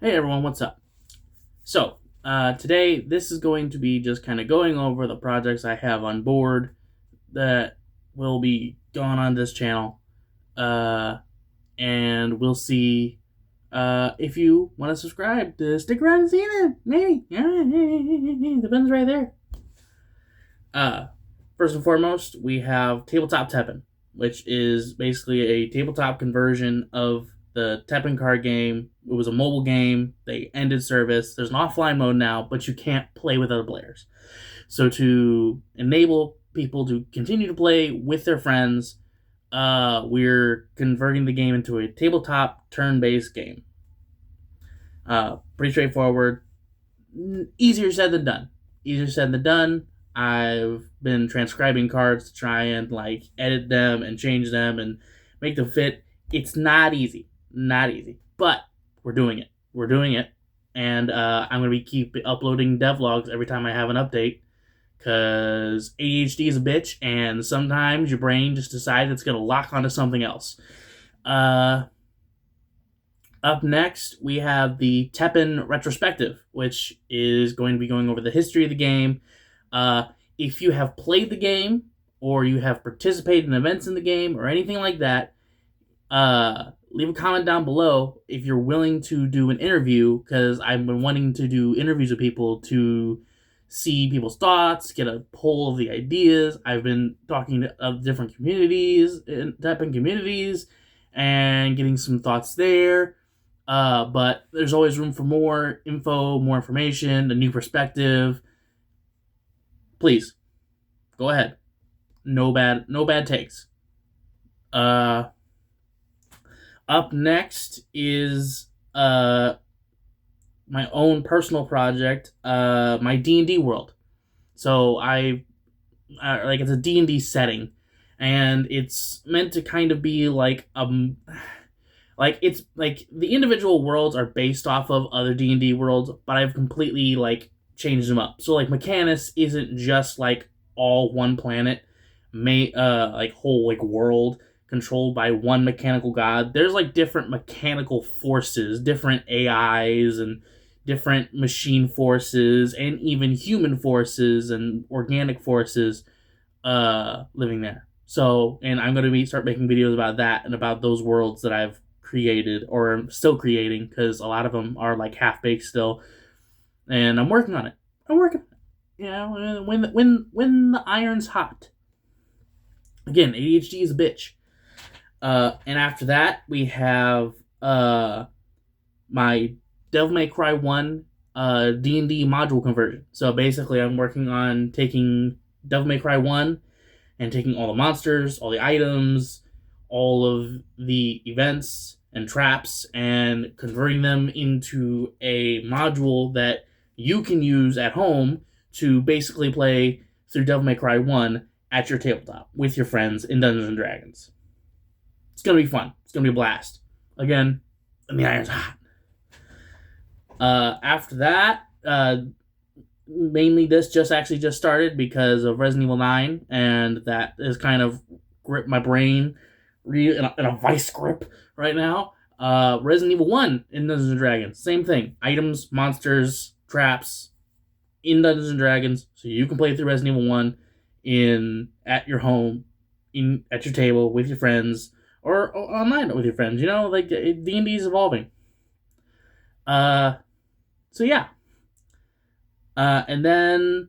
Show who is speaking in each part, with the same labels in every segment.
Speaker 1: Hey everyone, what's up? Today this is going to be just kind of going over the projects I have on board that will be going on this channel. Uh, and we'll see if you want to subscribe to stick around and see them. Maybe. Depends right there. Uh, First and foremost, we have Tabletop Teppen, which is basically a tabletop conversion of the Teppen card game. It was a mobile game. They ended service. There's an offline mode now, but you can't play with other players. So to enable people to continue to play with their friends, we're converting the game into a tabletop turn-based game. Pretty straightforward. Easier said than done. Easier said than done. I've been transcribing cards to try and edit them and change them and make them fit. It's not easy, but we're doing it. We're doing it, and I'm gonna be keep uploading devlogs every time I have an update because ADHD is a bitch, and sometimes your brain just decides it's gonna lock onto something else. Uh, Up next, we have the Teppen retrospective, which is going to be going over the history of the game. If you have played the game or you have participated in events in the game or anything like that, leave a comment down below if you're willing to do an interview, because I've been wanting to do interviews with people to see people's thoughts, get a poll of the ideas. I've been talking to different communities, Teppen communities, and getting some thoughts there. But there's always room for more info, more information, a new perspective. Please go ahead. No bad takes. Up next is my own personal project, my D&D world. So it's a D&D setting, and it's meant to kind of be it's like the individual worlds are based off of other D&D worlds, but I've completely changed them up. So Mechanus isn't just all one planet, whole world controlled by one mechanical god. There's different mechanical forces, different AIs and different machine forces and even human forces and organic forces living there. So, and I'm going to start making videos about that and about those worlds that I've created or am still creating, because a lot of them are half baked still, and I'm working on it. When the iron's hot. Again, ADHD is a bitch. And after that, we have my Devil May Cry 1 D&D module conversion. So basically, I'm working on taking Devil May Cry 1 and taking all the monsters, all the items, all of the events and traps, and converting them into a module that you can use at home to basically play through Devil May Cry 1 at your tabletop with your friends in Dungeons and Dragons. It's going to be fun. It's going to be a blast. Again, the iron's hot. After that, mainly this just started because of Resident Evil 9, and that has kind of gripped my brain in a vice grip right now. Resident Evil 1 in Dungeons & Dragons, same thing. Items, monsters, traps in Dungeons & Dragons, so you can play through Resident Evil 1 at your home, at your table with your friends, or online with your friends. D&D is evolving. So yeah. And then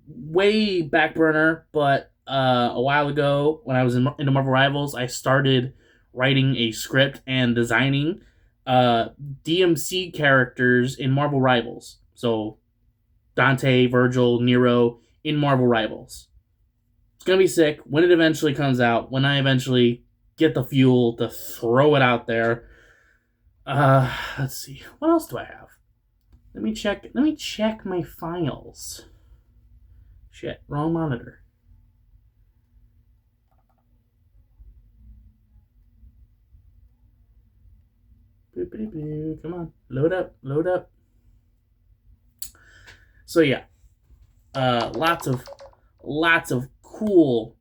Speaker 1: way back burner, but a while ago when I was into Marvel Rivals, I started writing a script and designing DMC characters in Marvel Rivals. So Dante, Virgil, Nero in Marvel Rivals. It's going to be sick when it eventually comes out, when I eventually get the fuel to throw it out there. Let's see. What else do I have? Let me check my files. Shit, wrong monitor. Come on, load up. So yeah, lots of cool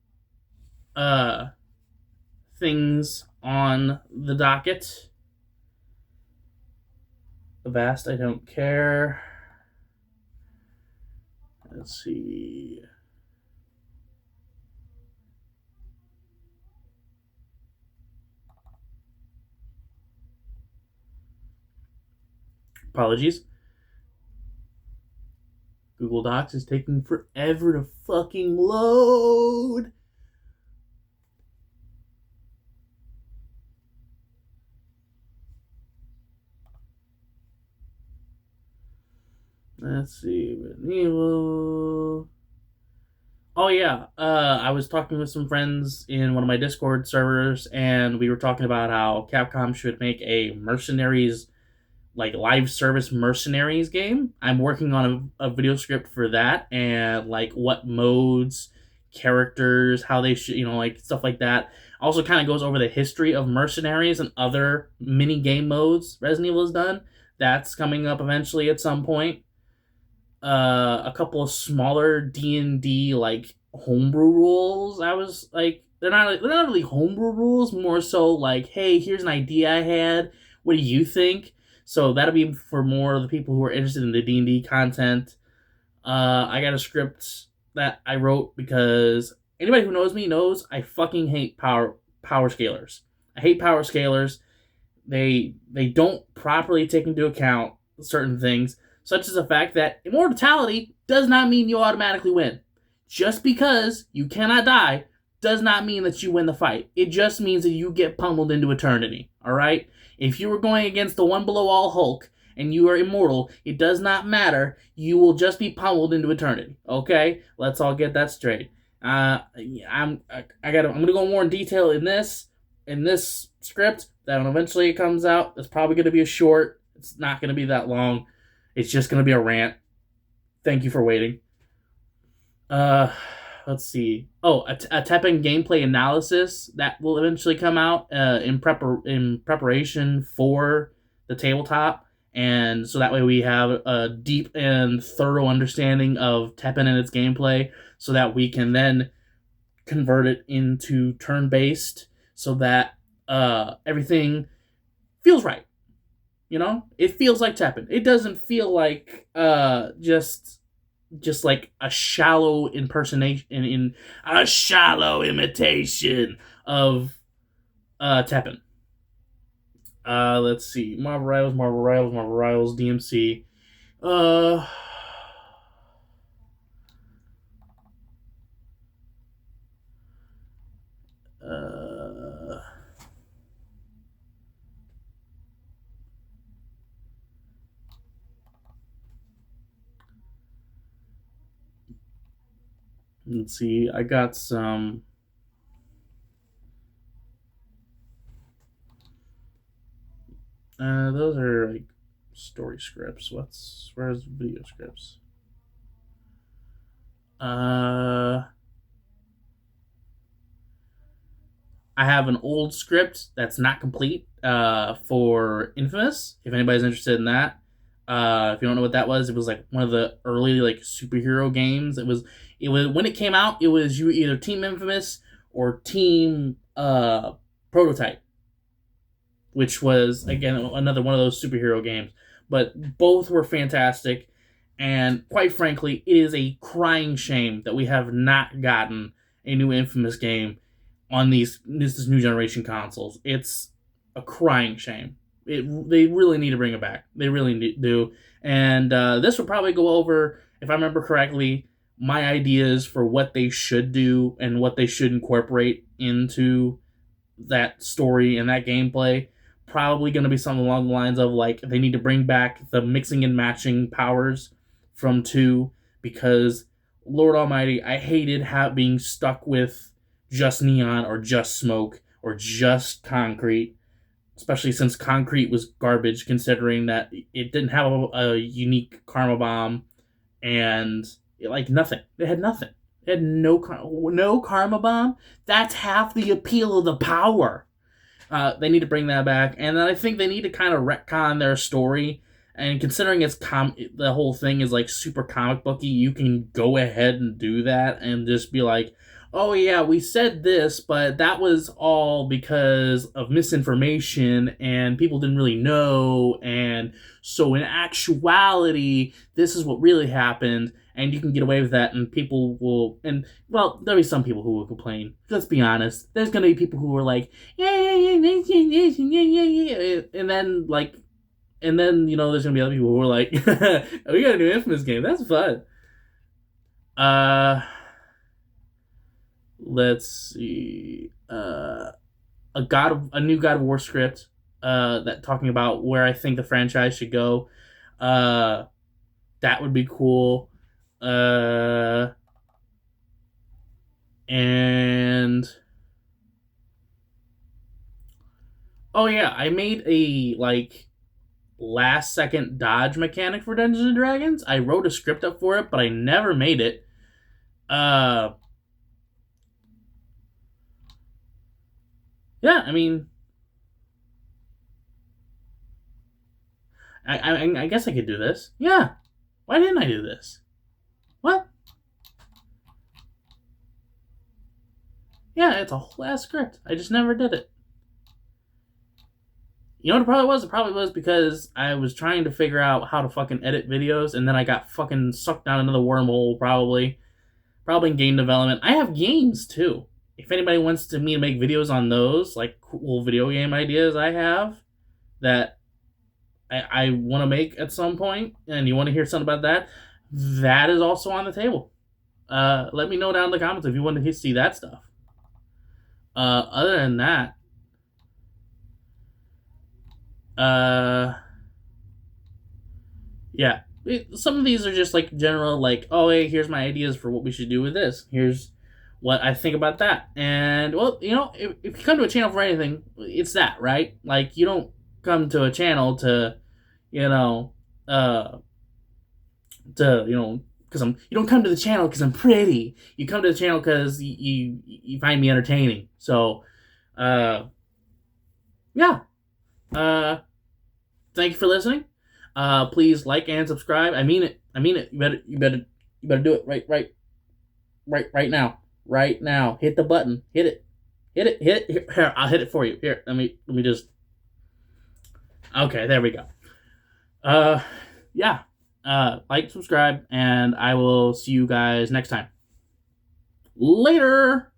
Speaker 1: things on the docket. Avast, I don't care. Let's see. Apologies. Google Docs is taking forever to fucking load. Let's see. Evil. Oh yeah, I was talking with some friends in one of my Discord servers, and we were talking about how Capcom should make a mercenaries, like live service mercenaries game. I'm working on a video script for that, and like what modes, characters, how they should, like stuff like that. Also, kind of goes over the history of mercenaries and other mini game modes Resident Evil has done. That's coming up eventually at some point. A couple of smaller D&D like homebrew rules. I was like, they're not really homebrew rules, more so like, hey, here's an idea I had. What do you think? So that'll be for more of the people who are interested in the D&D content. I got a script that I wrote because anybody who knows me knows I fucking hate power scalers. I hate power scalers. They don't properly take into account certain things, such as the fact that immortality does not mean you automatically win. Just because you cannot die does not mean that you win the fight. It just means that you get pummeled into eternity. Alright? If you were going against the one below all Hulk and you are immortal, it does not matter. You will just be pummeled into eternity. Okay? Let's all get that straight. I'm gonna go more in detail in this script. That when eventually it comes out, it's probably gonna be a short. It's not gonna be that long. It's just gonna be a rant. Thank you for waiting. Uh, let's see. Oh, a Teppen gameplay analysis that will eventually come out in preparation for the tabletop, and so that way we have a deep and thorough understanding of Teppen and its gameplay, so that we can then convert it into turn based, so that everything feels right. It feels like Teppen. It doesn't feel like just like a shallow impersonation in a shallow imitation of Teppen. Let's see. Marvel Rivals, DMC. Uh, uh, let's see. I got some. Those are like story scripts. Where's video scripts? I have an old script that's not complete for Infamous. If anybody's interested in that, if you don't know what that was, it was like one of the early like superhero games. It was when it came out. It was you either Team Infamous or Team Prototype, which was again another one of those superhero games. But both were fantastic, and quite frankly, it is a crying shame that we have not gotten a new Infamous game on this new generation consoles. It's a crying shame. They really need to bring it back. They really do. And this will probably go over, if I remember correctly, my ideas for what they should do and what they should incorporate into that story and that gameplay. Probably going to be something along the lines of like they need to bring back the mixing and matching powers from 2, because Lord Almighty, I hated being stuck with just neon or just smoke or just concrete, especially since concrete was garbage considering that it didn't have a unique karma bomb and like nothing. It had nothing. It had no karma bomb. That's half the appeal of the power. They need to bring that back, and then I think they need to kind of retcon their story. And considering the whole thing is like super comic booky, you can go ahead and do that and just be like, oh yeah, we said this, but that was all because of misinformation and people didn't really know. And so, in actuality, this is what really happened, and you can get away with that. And people will, and well, there'll be some people who will complain. Let's be honest. There's gonna be people who are like, yeah, and then like, and then there's gonna be other people who are like, oh, we got a new Infamous game. That's fun. Uh let's see, a new God of War script, that talking about where I think the franchise should go. That would be cool. Uh, and oh yeah, I made a like last second dodge mechanic for Dungeons and Dragons. I wrote a script up for it, but I never made it. Uh, yeah, I mean, I guess I could do this. Yeah. Why didn't I do this? What? Yeah, it's a whole ass script. I just never did it. You know what it probably was? It probably was because I was trying to figure out how to fucking edit videos, and then I got fucking sucked down another wormhole, probably. Probably in game development. I have games, too. If anybody wants me to make videos on those, like cool video game ideas I have that I want to make at some point, and you want to hear something about that, that is also on the table. Let me know down in the comments if you want to see that stuff. Other than that, yeah, some of these are just like general, like, oh, hey, here's my ideas for what we should do with this. Here's what I think about that. And well, if you come to a channel for anything, it's that, right? Like, you don't come to a channel to, you know, uh, because you don't come to the channel because I'm pretty. You come to the channel because you find me entertaining. So, yeah. Thank you for listening. Please like and subscribe. I mean it. I mean it. You better do it right now. Right now. Hit the button. Hit it. Hit it. Hit it. Here, I'll hit it for you. Here, let me just. Okay, there we go. Yeah. Like, subscribe, and I will see you guys next time. Later.